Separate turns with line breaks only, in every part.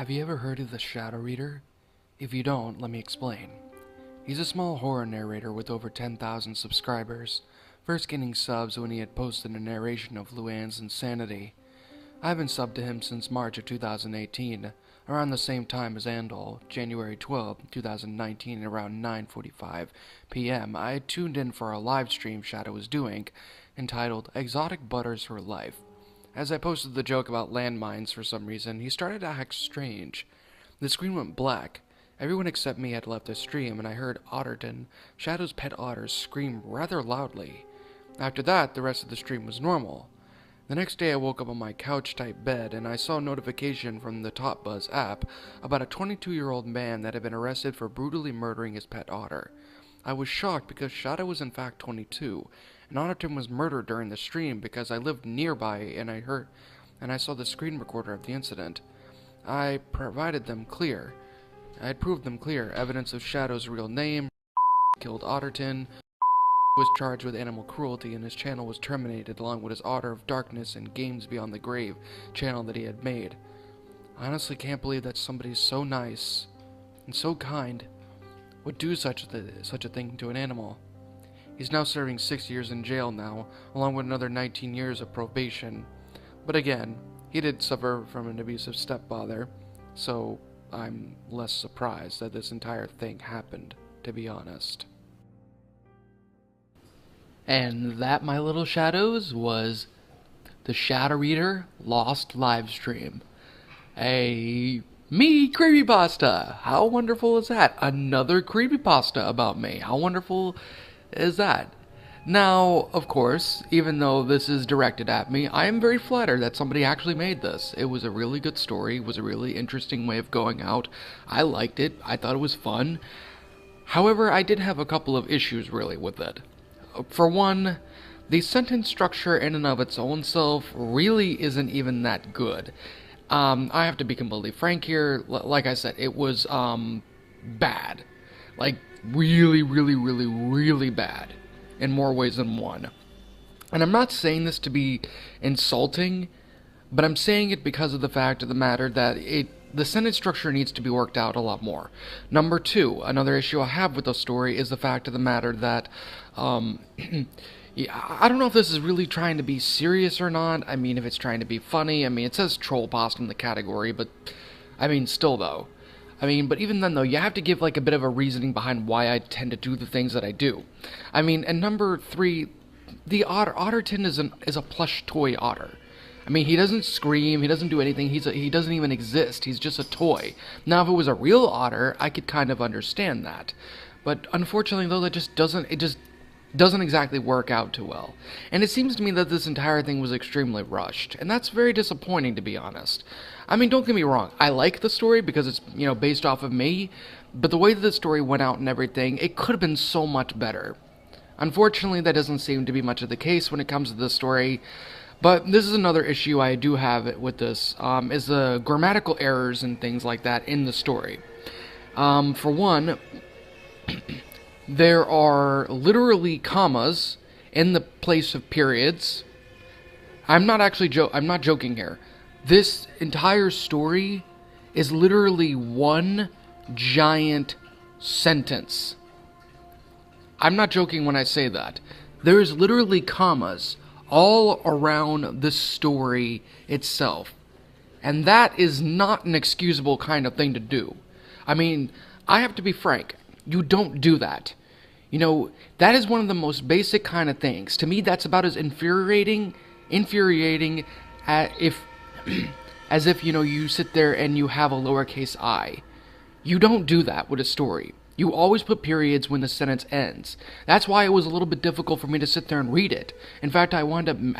Have you ever heard of the Shadow Reader? If you don't, let me explain. He's a small horror narrator with over 10,000 subscribers, first getting subs when he had posted a narration of Luann's insanity. I've been subbed to him since March of 2018, around the same time as Andal, January 12, 2019, around 9:45 p.m. I tuned in for a live stream Shadow was doing, entitled Exotic Butters for Life. As I posted the joke about landmines for some reason, he started to act strange. The screen went black. Everyone except me had left the stream, and I heard Otterton, Shadow's pet otter, scream rather loudly. After that, the rest of the stream was normal. The next day I woke up on my couch-type bed, and I saw a notification from the Top Buzz app about a 22-year-old man that had been arrested for brutally murdering his pet otter. I was shocked because Shadow was in fact 22, and Otterton was murdered during the stream because I lived nearby and I saw the screen recorder of the incident. I had proved them clear evidence of Shadow's real name, killed Otterton, was charged with animal cruelty, and his channel was terminated along with his Otter of Darkness and Games Beyond the Grave channel that he had made. I honestly can't believe that somebody so nice and so kind would do such a thing to an animal. He's now serving 6 years in jail now, along with another 19 years of probation. But again, he did suffer from an abusive stepfather, so I'm less surprised that this entire thing happened, to be honest. And that, my little shadows, was the Shadow Reader Lost Livestream. Me creepypasta! How wonderful is that? Another creepypasta about me. How wonderful is that? Now, of course, even though this is directed at me, I am very flattered that somebody actually made this. It was a really good story. It was a really interesting way of going out. I liked it. I thought it was fun. However, I did have a couple of issues, really, with it. For one, the sentence structure in and of its own self really isn't even that good. I have to be completely frank here. Like I said, it was bad. Like, really, really, really, really bad. In more ways than one. And I'm not saying this to be insulting, but I'm saying it because of the fact of the matter that the sentence structure needs to be worked out a lot more. Number two, another issue I have with the story is the fact of the matter that, yeah, I don't know if this is really trying to be serious or not. I mean, if it's trying to be funny. I mean, it says troll pasta in the category, but, I mean, still though. But even then, though, you have to give, like, a bit of a reasoning behind why I tend to do the things that I do. I mean, and number three, the Otterton is a plush toy otter. I mean, he doesn't scream, he doesn't do anything, he doesn't even exist, he's just a toy. Now, if it was a real otter, I could kind of understand that. But unfortunately, though, it just doesn't exactly work out too well. And it seems to me that this entire thing was extremely rushed, and that's very disappointing, to be honest. I mean, don't get me wrong, I like the story because it's, based off of me, but the way that the story went out and everything, it could have been so much better. Unfortunately, that doesn't seem to be much of the case when it comes to this story, but this is another issue I do have with this, is the grammatical errors and things like that in the story. For one, there are literally commas in the place of periods. I'm not joking here. This entire story is literally one giant sentence. I'm not joking when I say that. There's literally commas all around the story itself. And that is not an excusable kind of thing to do. I mean, I have to be frank. You don't do that. That is one of the most basic kind of things. To me, that's about as infuriating as if, you sit there and you have a lowercase I. You don't do that with a story. You always put periods when the sentence ends. That's why it was a little bit difficult for me to sit there and read it. In fact, I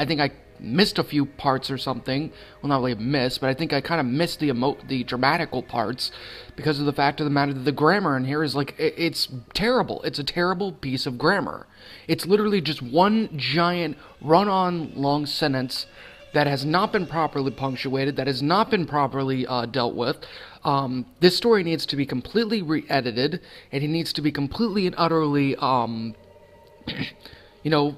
think I missed a few parts or something. Well, not really missed, but I think I kind of missed the dramatical parts because of the fact of the matter that the grammar in here is it's terrible. It's a terrible piece of grammar. It's literally just one giant run-on long sentence that has not been properly punctuated, that has not been properly dealt with. This story needs to be completely re-edited, and it needs to be completely and utterly,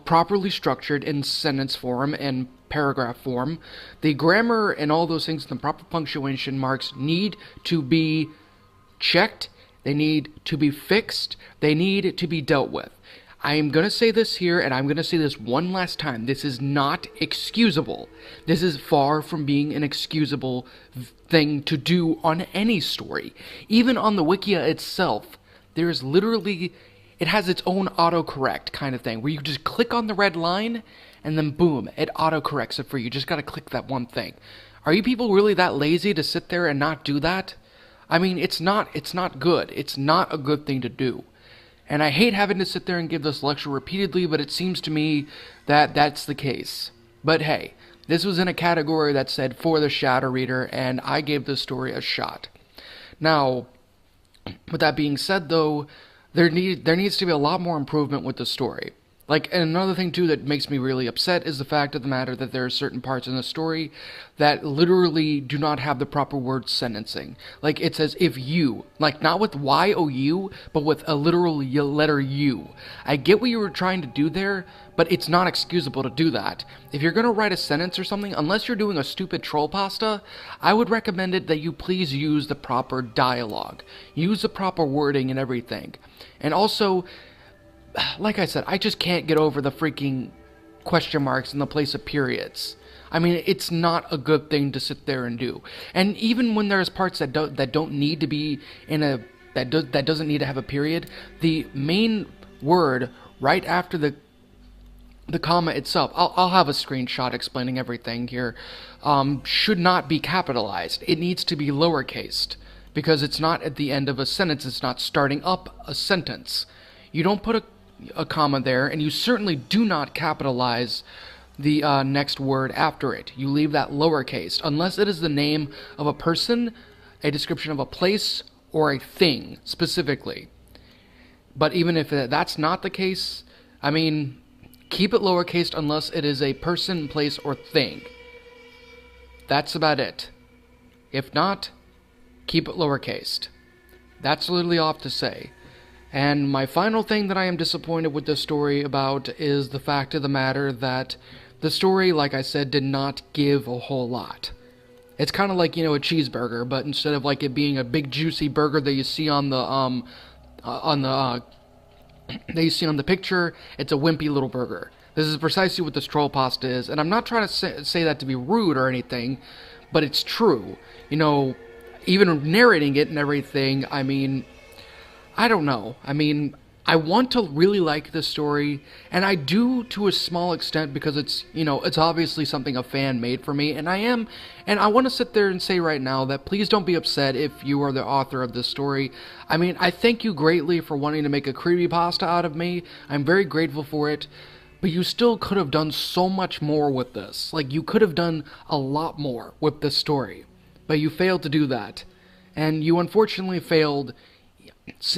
properly structured in sentence form and paragraph form. The grammar and all those things, the proper punctuation marks need to be checked. They need to be fixed. They need to be dealt with. I am going to say this here, and I'm going to say this one last time. This is not excusable. This is far from being an excusable thing to do on any story. Even on the Wikia itself, there's literally, it has its own autocorrect kind of thing, where you just click on the red line, and then boom, it autocorrects it for you. You just got to click that one thing. Are you people really that lazy to sit there and not do that? I mean, it's not good. It's not a good thing to do. And I hate having to sit there and give this lecture repeatedly, but it seems to me that that's the case. But hey, this was in a category that said for the shadow reader, and I gave this story a shot. Now, with that being said, though, there needs to be a lot more improvement with the story. Like, and another thing, too, that makes me really upset is the fact of the matter that there are certain parts in the story that literally do not have the proper word sentencing. Like, it says, if you, like, not with Y-O-U, but with a literal letter U. I get what you were trying to do there, but it's not excusable to do that. If you're going to write a sentence or something, unless you're doing a stupid troll pasta, I would recommend it that you please use the proper dialogue. Use the proper wording and everything. And also, like I said, I just can't get over the freaking question marks in the place of periods. I mean, it's not a good thing to sit there and do. And even when there's parts that don't need to be in a that doesn't need to have a period, the main word right after the comma itself, I'll have a screenshot explaining everything here, should not be capitalized. It needs to be lowercased because it's not at the end of a sentence. It's not starting up a sentence. You don't put a comma there, and you certainly do not capitalize the next word after it. You leave that lowercase, unless it is the name of a person, a description of a place, or a thing, specifically. But even if that's not the case, I mean, keep it lowercase unless it is a person, place, or thing. That's about it. If not, keep it lowercase. That's literally all I have to say. And my final thing that I am disappointed with this story about is the fact of the matter that the story, like I said, did not give a whole lot. It's kind of like, you know, a cheeseburger, but instead of like it being a big juicy burger that you see on the picture, it's a wimpy little burger. This is precisely what this troll pasta is, and I'm not trying to say that to be rude or anything, but it's true. You know, even narrating it and everything, I mean, I don't know. I mean, I want to really like this story, and I do to a small extent because it's, you know, it's obviously something a fan made for me, and I want to sit there and say right now that please don't be upset if you are the author of this story. I mean, I thank you greatly for wanting to make a creepypasta out of me. I'm very grateful for it, but you still could have done so much more with this. Like, you could have done a lot more with this story, but you failed to do that, and you unfortunately failed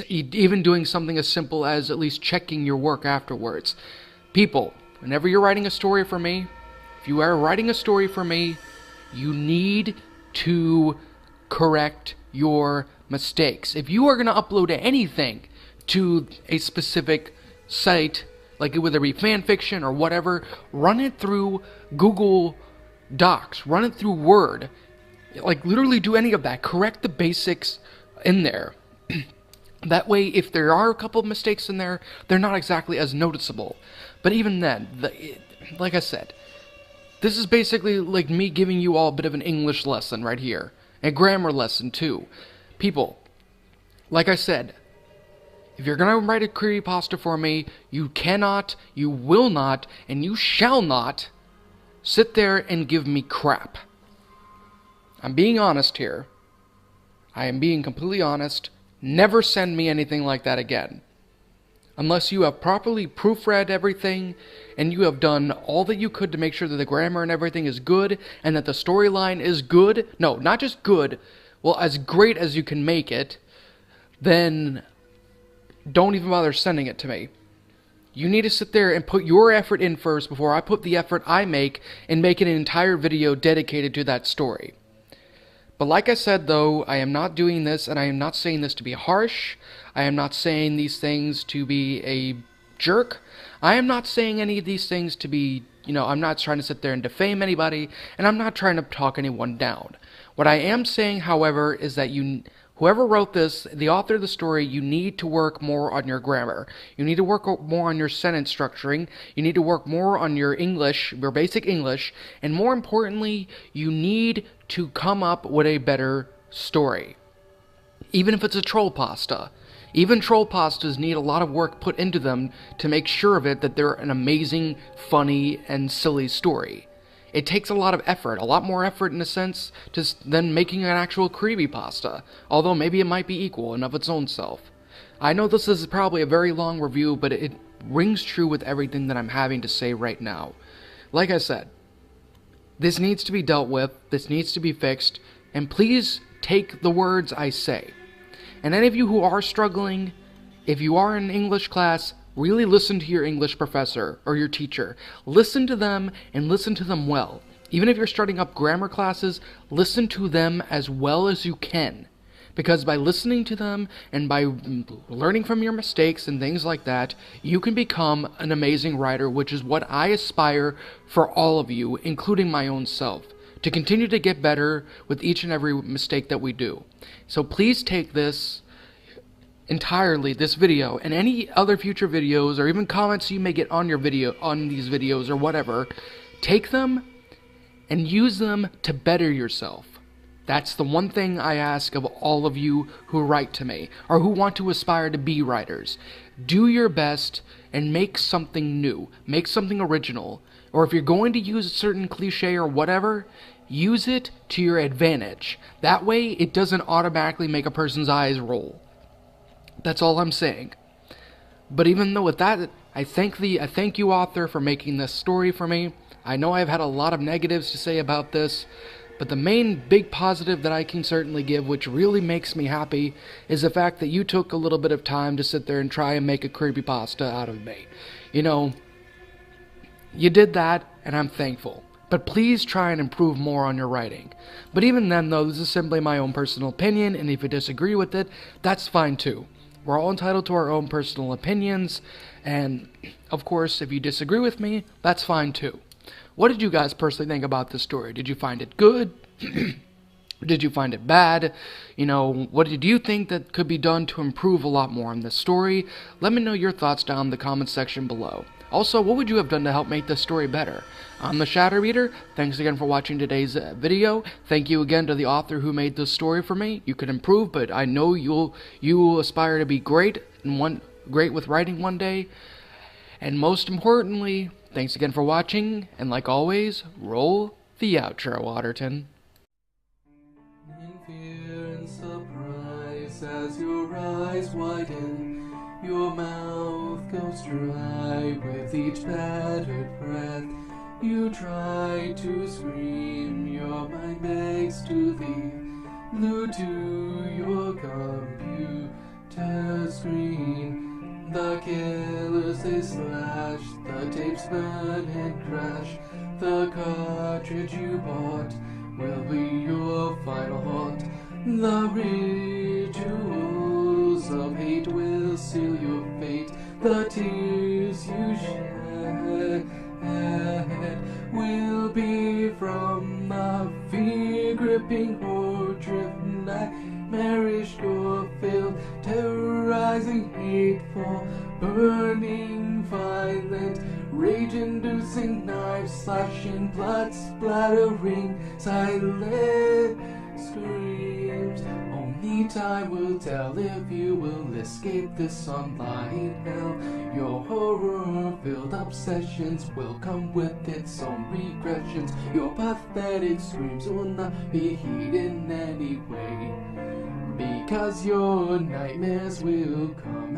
even doing something as simple as at least checking your work afterwards. People, whenever you're writing a story for me, if you are writing a story for me, you need to correct your mistakes. If you are going to upload anything to a specific site, like whether it be fanfiction or whatever, run it through Google Docs, run it through Word, like literally do any of that. Correct the basics in there. That way, if there are a couple of mistakes in there, they're not exactly as noticeable. But even then, like I said, this is basically like me giving you all a bit of an English lesson right here. A grammar lesson, too. People, like I said, if you're going to write a creepypasta for me, you cannot, you will not, and you shall not sit there and give me crap. I'm being honest here. I am being completely honest. Never send me anything like that again. Unless you have properly proofread everything, and you have done all that you could to make sure that the grammar and everything is good, and that the storyline is good. No, not just good. Well, as great as you can make it, then don't even bother sending it to me. You need to sit there and put your effort in first before I put the effort I make in making an entire video dedicated to that story. But like I said, though, I am not doing this, and I am not saying this to be harsh. I am not saying these things to be a jerk. I am not saying any of these things to be I'm not trying to sit there and defame anybody, and I'm not trying to talk anyone down. What I am saying, however, is that whoever wrote this, the author of the story, you need to work more on your grammar. You need to work more on your sentence structuring. You need to work more on your English, your basic English, and more importantly, you need to come up with a better story. Even if it's a troll pasta. Even troll pastas need a lot of work put into them to make sure of it that they're an amazing, funny, and silly story. It takes a lot of effort, a lot more effort in a sense than making an actual creepypasta, although maybe it might be equal and of its own self. I know this is probably a very long review, but it rings true with everything that I'm having to say right now. Like I said, this needs to be dealt with, this needs to be fixed, and please take the words I say. And any of you who are struggling, if you are in English class, really listen to your English professor or your teacher. Listen to them and listen to them well. Even if you're starting up grammar classes, listen to them as well as you can. Because by listening to them and by learning from your mistakes and things like that, you can become an amazing writer, which is what I aspire for all of you, including my own self. To continue to get better with each and every mistake that we do. So please take this entirely, this video, and any other future videos, or even comments you may get on these videos or whatever, take them and use them to better yourself. That's the one thing I ask of all of you who write to me, or who want to aspire to be writers. Do your best and make something new, make something original, or if you're going to use a certain cliche or whatever, use it to your advantage. That way, it doesn't automatically make a person's eyes roll. That's all I'm saying. But even though with that, I thank you, author, for making this story for me. I know I've had a lot of negatives to say about this, but the main big positive that I can certainly give, which really makes me happy, is the fact that you took a little bit of time to sit there and try and make a creepypasta out of me. You did that, and I'm thankful. But please try and improve more on your writing. But even then, though, this is simply my own personal opinion, and if you disagree with it, that's fine too. We're all entitled to our own personal opinions, and of course, if you disagree with me, that's fine too. What did you guys personally think about this story? Did you find it good? Did you find it bad? What did you think that could be done to improve a lot more on this story? Let me know your thoughts down in the comments section below. Also, what would you have done to help make this story better? I'm the Shadow Reader. Thanks again for watching today's video. Thank you again to the author who made this story for me. You could improve, but I know you will aspire to be great with writing one day. And most importantly, thanks again for watching, and like always, roll the outro, Waterton.
In fear and surprise as your eyes widen, your mouth goes dry with each battered breath. You try to scream, your mind begs to thee, glued to your computer screen. The killers they slash, the tapes burn and crash. The cartridge you bought will be your final haunt. The rituals of hate will seal your fate. The tears you shed will be from the fear-gripping, horror-driven, nightmarish, gore-filled, terrorizing, hateful, burning, violent, rage-inducing, knife-slashing, blood-splattering, silent screams. Only time will tell if you will escape this online hell. Your horror-filled obsessions will come with its own regressions. Your pathetic screams will not be heeded in any way, because your nightmares will come